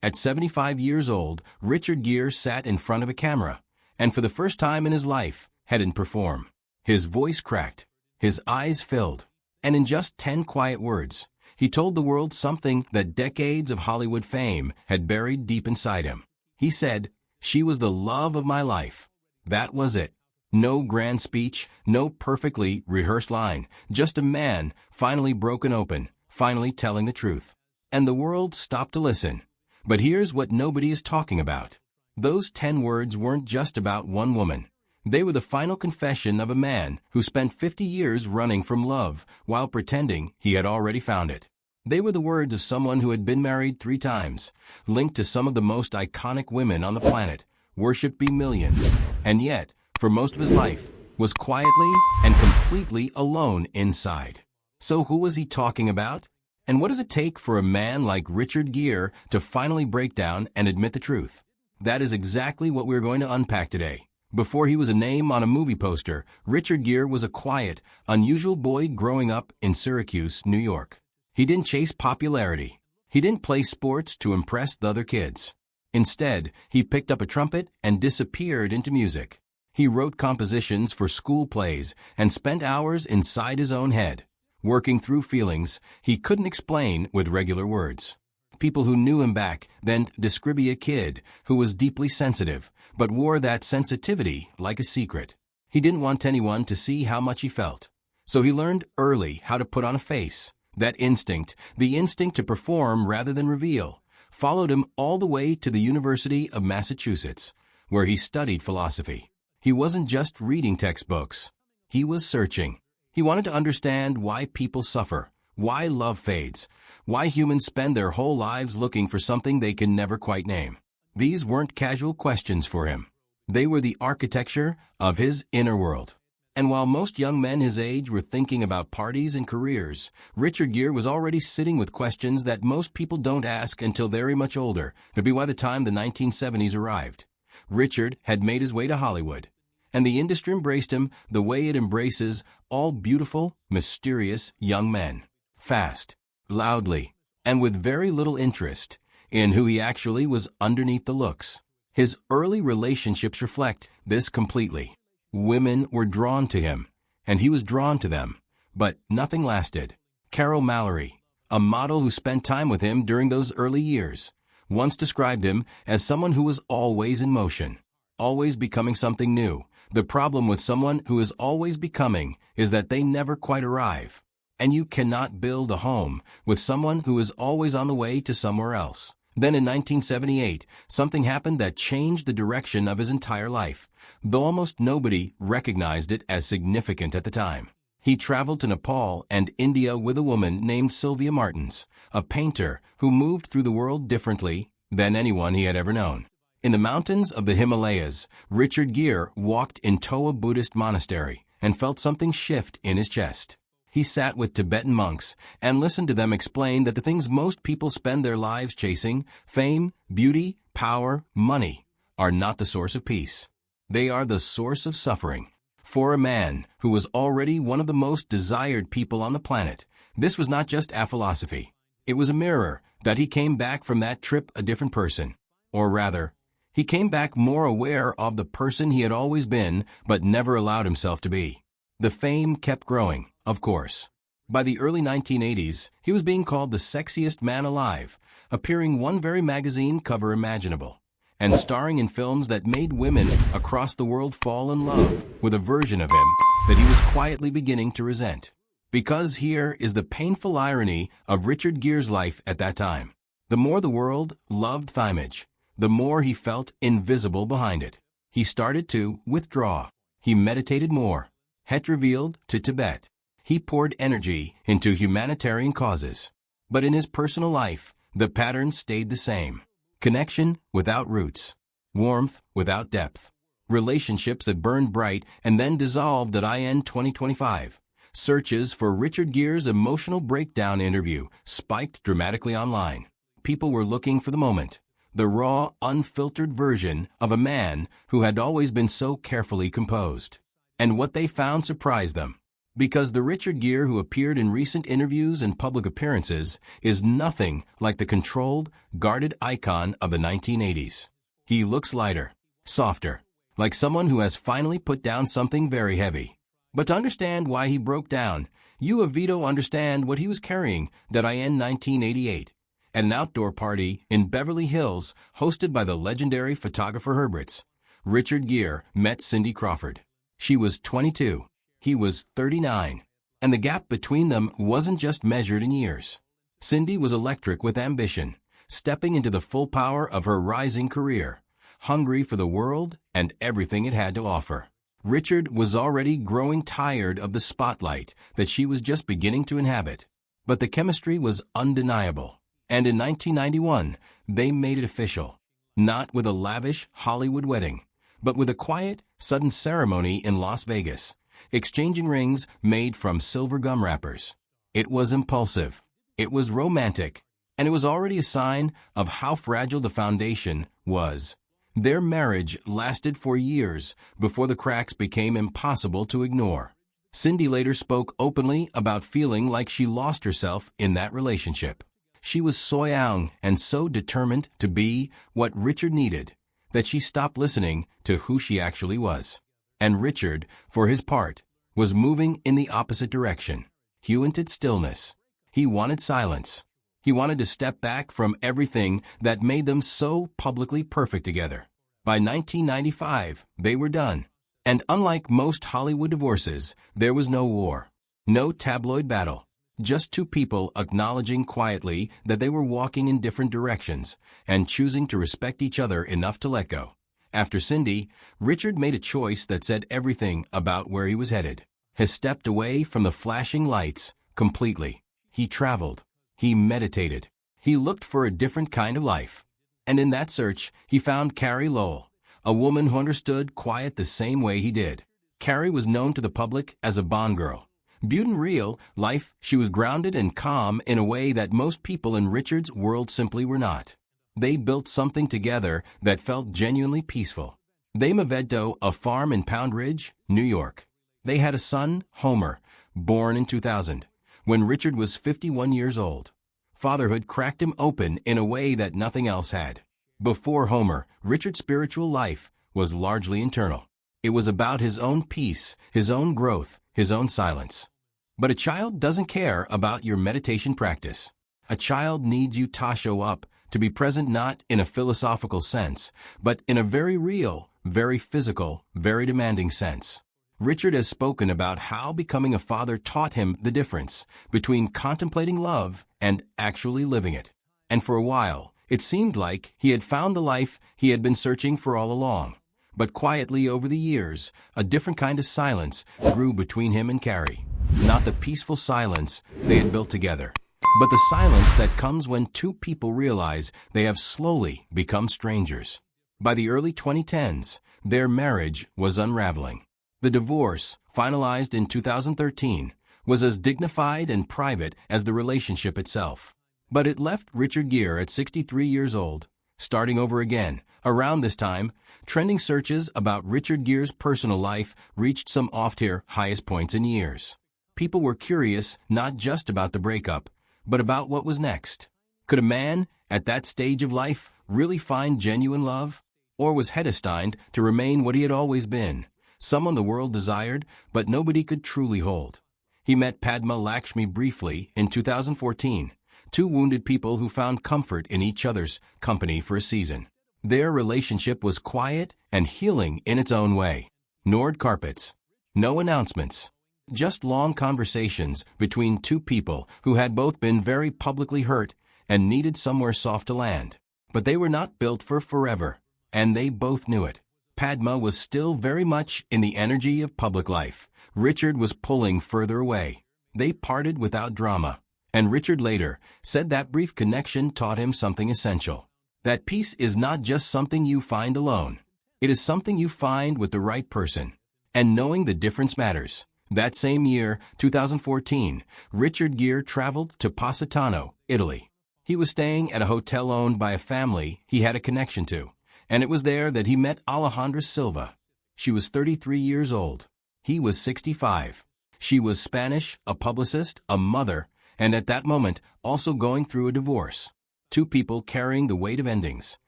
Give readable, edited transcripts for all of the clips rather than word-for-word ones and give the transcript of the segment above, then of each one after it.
At 75 years old, Richard Gere sat in front of a camera, and for the first time in his life, hadn't performed. His voice cracked, his eyes filled, and in just 10 quiet words, he told the world something that decades of Hollywood fame had buried deep inside him. He said, "She was the love of my life." That was it. No grand speech, no perfectly rehearsed line, just a man finally broken open, finally telling the truth. And the world stopped to listen. But here's what nobody is talking about. Those 10 words weren't just about one woman. They were the final confession of a man who spent 50 years running from love while pretending he had already found it. They were the words of someone who had been married 3 times, linked to some of the most iconic women on the planet, worshipped by millions, and yet, for most of his life, was quietly and completely alone inside. So who was he talking about? And what does it take for a man like Richard Gere to finally break down and admit the truth? That is exactly what we're going to unpack today. Before he was a name on a movie poster, Richard Gere was a quiet, unusual boy growing up in Syracuse, New York. He didn't chase popularity. He didn't play sports to impress the other kids. Instead, he picked up a trumpet and disappeared into music. He wrote compositions for school plays and spent hours inside his own head, working through feelings he couldn't explain with regular words. People who knew him back then described a kid who was deeply sensitive, but wore that sensitivity like a secret. He didn't want anyone to see how much he felt. So he learned early how to put on a face. That instinct, the instinct to perform rather than reveal, followed him all the way to the University of Massachusetts, where he studied philosophy. He wasn't just reading textbooks. He was searching. He wanted to understand why people suffer, why love fades, why humans spend their whole lives looking for something they can never quite name. These weren't casual questions for him. They were the architecture of his inner world. And while most young men his age were thinking about parties and careers, Richard Gere was already sitting with questions that most people don't ask until very much older, maybe by the time the 1970s arrived. Richard had made his way to Hollywood, and the industry embraced him the way it embraces all beautiful, mysterious young men. Fast, loudly, and with very little interest in who he actually was underneath the looks. His early relationships reflect this completely. Women were drawn to him, and he was drawn to them, but nothing lasted. Carol Mallory, a model who spent time with him during those early years, once described him as someone who was always in motion, always becoming something new. The problem with someone who is always becoming is that they never quite arrive. And you cannot build a home with someone who is always on the way to somewhere else. Then in 1978, something happened that changed the direction of his entire life, though almost nobody recognized it as significant at the time. He traveled to Nepal and India with a woman named Sylvia Martins, a painter who moved through the world differently than anyone he had ever known. In the mountains of the Himalayas, Richard Gere walked into a Buddhist monastery and felt something shift in his chest. He sat with Tibetan monks and listened to them explain that the things most people spend their lives chasing, fame, beauty, power, money, are not the source of peace. They are the source of suffering. For a man who was already one of the most desired people on the planet, this was not just a philosophy. It was a mirror that he came back from that trip a different person. Or rather, he came back more aware of the person he had always been but never allowed himself to be. The fame kept growing, of course. By the early 1980s, he was being called the sexiest man alive, appearing one very magazine cover imaginable, and starring in films that made women across the world fall in love with a version of him that he was quietly beginning to resent. Because here is the painful irony of Richard Gere's life at that time. The more the world loved the image, the more he felt invisible behind it. He started to withdraw. He meditated more. Het revealed to Tibet. He poured energy into humanitarian causes. But in his personal life, the pattern stayed the same. Connection without roots. Warmth without depth. Relationships that burned bright and then dissolved at IN 2025. Searches for Richard Gere's emotional breakdown interview spiked dramatically online. People were looking for the moment, the raw, unfiltered version of a man who had always been so carefully composed. And what they found surprised them. Because the Richard Gere who appeared in recent interviews and public appearances is nothing like the controlled, guarded icon of the 1980s. He looks lighter, softer, like someone who has finally put down something very heavy. But to understand why he broke down, you of Vito understand what he was carrying in 1988. At an outdoor party in Beverly Hills hosted by the legendary photographer Herberts, Richard Gere met Cindy Crawford. She was 22. He was 39. And the gap between them wasn't just measured in years. Cindy was electric with ambition, stepping into the full power of her rising career, hungry for the world and everything it had to offer. Richard was already growing tired of the spotlight that she was just beginning to inhabit. But the chemistry was undeniable. And in 1991, they made it official. Not with a lavish Hollywood wedding, but with a quiet, sudden ceremony in Las Vegas, exchanging rings made from silver gum wrappers. It was impulsive, it was romantic, and it was already a sign of how fragile the foundation was. Their marriage lasted for years before the cracks became impossible to ignore. Cindy later spoke openly about feeling like she lost herself in that relationship. She was so young and so determined to be what Richard needed that she stopped listening to who she actually was. And Richard, for his part, was moving in the opposite direction. He wanted stillness. He wanted silence. He wanted to step back from everything that made them so publicly perfect together. By 1995, they were done. And unlike most Hollywood divorces, there was no war, no tabloid battle. Just two people acknowledging quietly that they were walking in different directions and choosing to respect each other enough to let go. After Cindy, Richard made a choice that said everything about where he was headed. He stepped away from the flashing lights completely. He traveled. He meditated. He looked for a different kind of life. And in that search, he found Carrie Lowell, a woman who understood quiet the same way he did. Carrie was known to the public as a Bond girl. Viewed in real life, she was grounded and calm in a way that most people in Richard's world simply were not. They built something together that felt genuinely peaceful. They moved to a farm in Pound Ridge, New York. They had a son, Homer, born in 2000, when Richard was 51 years old. Fatherhood cracked him open in a way that nothing else had. Before Homer, Richard's spiritual life was largely internal. It was about his own peace, his own growth, his own silence. But a child doesn't care about your meditation practice. A child needs you to show up, to be present not in a philosophical sense, but in a very real, very physical, very demanding sense. Richard has spoken about how becoming a father taught him the difference between contemplating love and actually living it. And for a while, it seemed like he had found the life he had been searching for all along. But quietly over the years, a different kind of silence grew between him and Carrie. Not the peaceful silence they had built together, but the silence that comes when two people realize they have slowly become strangers. By the early 2010s, their marriage was unraveling. The divorce, finalized in 2013, was as dignified and private as the relationship itself. But it left Richard Gere at 63 years old, starting over again. Around this time, trending searches about Richard Gere's personal life reached some oft-tier highest points in years. People were curious not just about the breakup, but about what was next. Could a man, at that stage of life, really find genuine love? Or was he destined to remain what he had always been, someone the world desired, but nobody could truly hold? He met Padma Lakshmi briefly in 2014, two wounded people who found comfort in each other's company for a season. Their relationship was quiet and healing in its own way. No red carpets, no announcements, just long conversations between two people who had both been very publicly hurt and needed somewhere soft to land. But they were not built for forever, and they both knew it. Padma was still very much in the energy of public life. Richard was pulling further away. They parted without drama, and Richard later said that brief connection taught him something essential. That peace is not just something you find alone. It is something you find with the right person. And knowing the difference matters. That same year, 2014, Richard Gere traveled to Positano, Italy. He was staying at a hotel owned by a family he had a connection to, and it was there that he met Alejandra Silva. She was 33 years old. He was 65. She was Spanish, a publicist, a mother, and at that moment also going through a divorce. Two people carrying the weight of endings.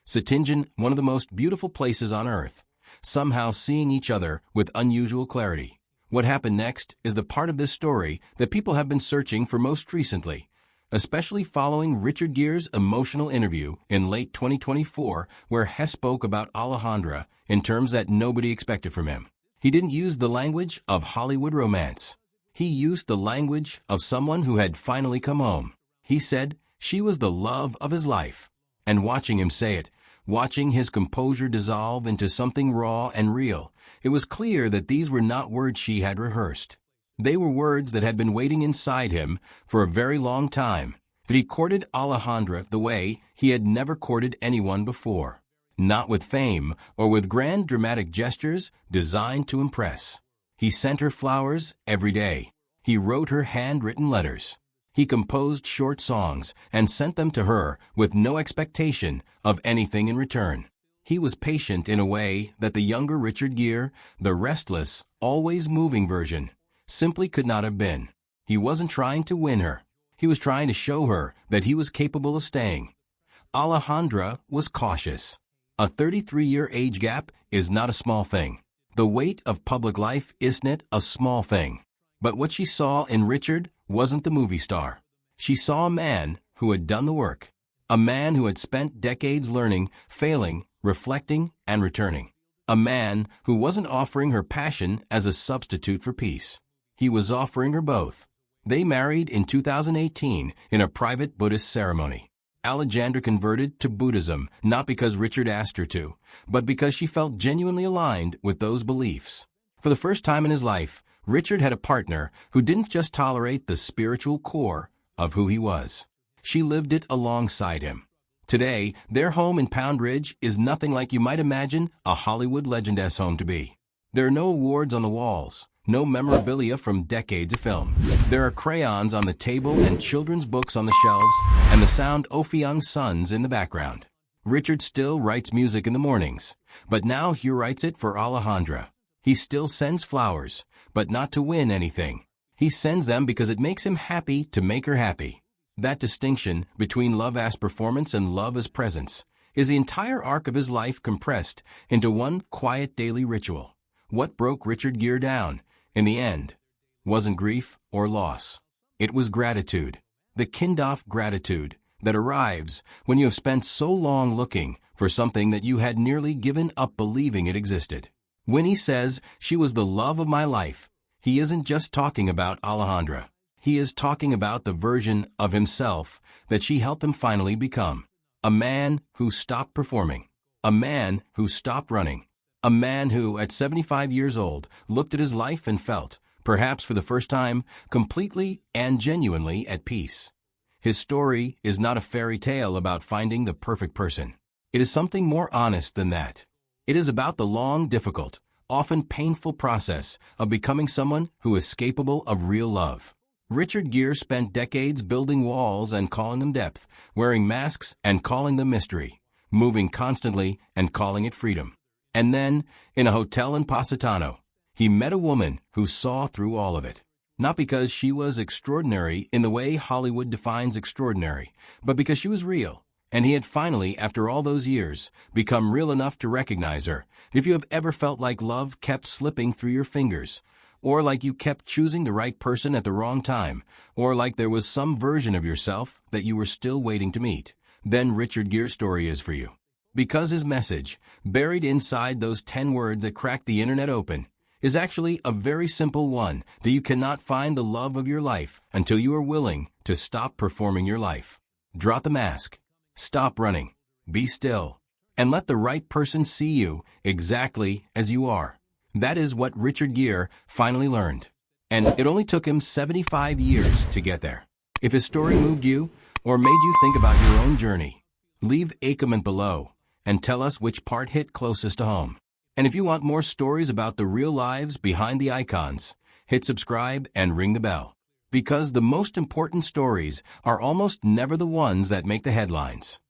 Cetinjan, one of the most beautiful places on earth, somehow seeing each other with unusual clarity. What happened next is the part of this story that people have been searching for most recently, especially following Richard Gere's emotional interview in late 2024 where he spoke about Alejandra in terms that nobody expected from him. He didn't use the language of Hollywood romance. He used the language of someone who had finally come home. He said she was the love of his life. And watching him say it, watching his composure dissolve into something raw and real, it was clear that these were not words she had rehearsed. They were words that had been waiting inside him for a very long time. But he courted Alejandra the way he had never courted anyone before. Not with fame or with grand dramatic gestures designed to impress. He sent her flowers every day. He wrote her handwritten letters. He composed short songs and sent them to her with no expectation of anything in return. He was patient in a way that the younger Richard Gere, the restless, always moving version, simply could not have been. He wasn't trying to win her. He was trying to show her that he was capable of staying. Alejandra was cautious. A 33-year age gap is not a small thing. The weight of public life isn't a small thing. But what she saw in Richard wasn't the movie star. She saw a man who had done the work. A man who had spent decades learning, failing, reflecting, and returning. A man who wasn't offering her passion as a substitute for peace. He was offering her both. They married in 2018 in a private Buddhist ceremony. Alejandra converted to Buddhism not because Richard asked her to, but because she felt genuinely aligned with those beliefs. For the first time in his life, Richard had a partner who didn't just tolerate the spiritual core of who he was. She lived it alongside him. Today, their home in Pound Ridge is nothing like you might imagine a Hollywood legend's home to be. There are no awards on the walls, no memorabilia from decades of film. There are crayons on the table and children's books on the shelves, and the sound of young sons in the background. Richard still writes music in the mornings, but now he writes it for Alejandra. He still sends flowers, but not to win anything. He sends them because it makes him happy to make her happy. That distinction between love as performance and love as presence is the entire arc of his life compressed into one quiet daily ritual. What broke Richard Gere down, in the end, wasn't grief or loss. It was gratitude. The kind-of gratitude that arrives when you have spent so long looking for something that you had nearly given up believing it existed. When he says she was the love of my life, he isn't just talking about Alejandra. He is talking about the version of himself that she helped him finally become. A man who stopped performing. A man who stopped running. A man who, at 75 years old, looked at his life and felt, perhaps for the first time, completely and genuinely at peace. His story is not a fairy tale about finding the perfect person. It is something more honest than that. It is about the long, difficult, often painful process of becoming someone who is capable of real love. Richard Gere spent decades building walls and calling them depth, wearing masks and calling them mystery, moving constantly and calling it freedom. And then, in a hotel in Positano, he met a woman who saw through all of it. Not because she was extraordinary in the way Hollywood defines extraordinary, but because she was real. And he had finally, after all those years, become real enough to recognize her. If you have ever felt like love kept slipping through your fingers, or like you kept choosing the right person at the wrong time, or like there was some version of yourself that you were still waiting to meet, then Richard Gere's story is for you. Because his message, buried inside those 10 words that cracked the internet open, is actually a very simple one, that you cannot find the love of your life until you are willing to stop performing your life. Drop the mask. Stop running. Be still. And let the right person see you exactly as you are. That is what Richard Gere finally learned. And it only took him 75 years to get there. If his story moved you or made you think about your own journey, leave a comment below and tell us which part hit closest to home. And if you want more stories about the real lives behind the icons, hit subscribe and ring the bell. Because the most important stories are almost never the ones that make the headlines.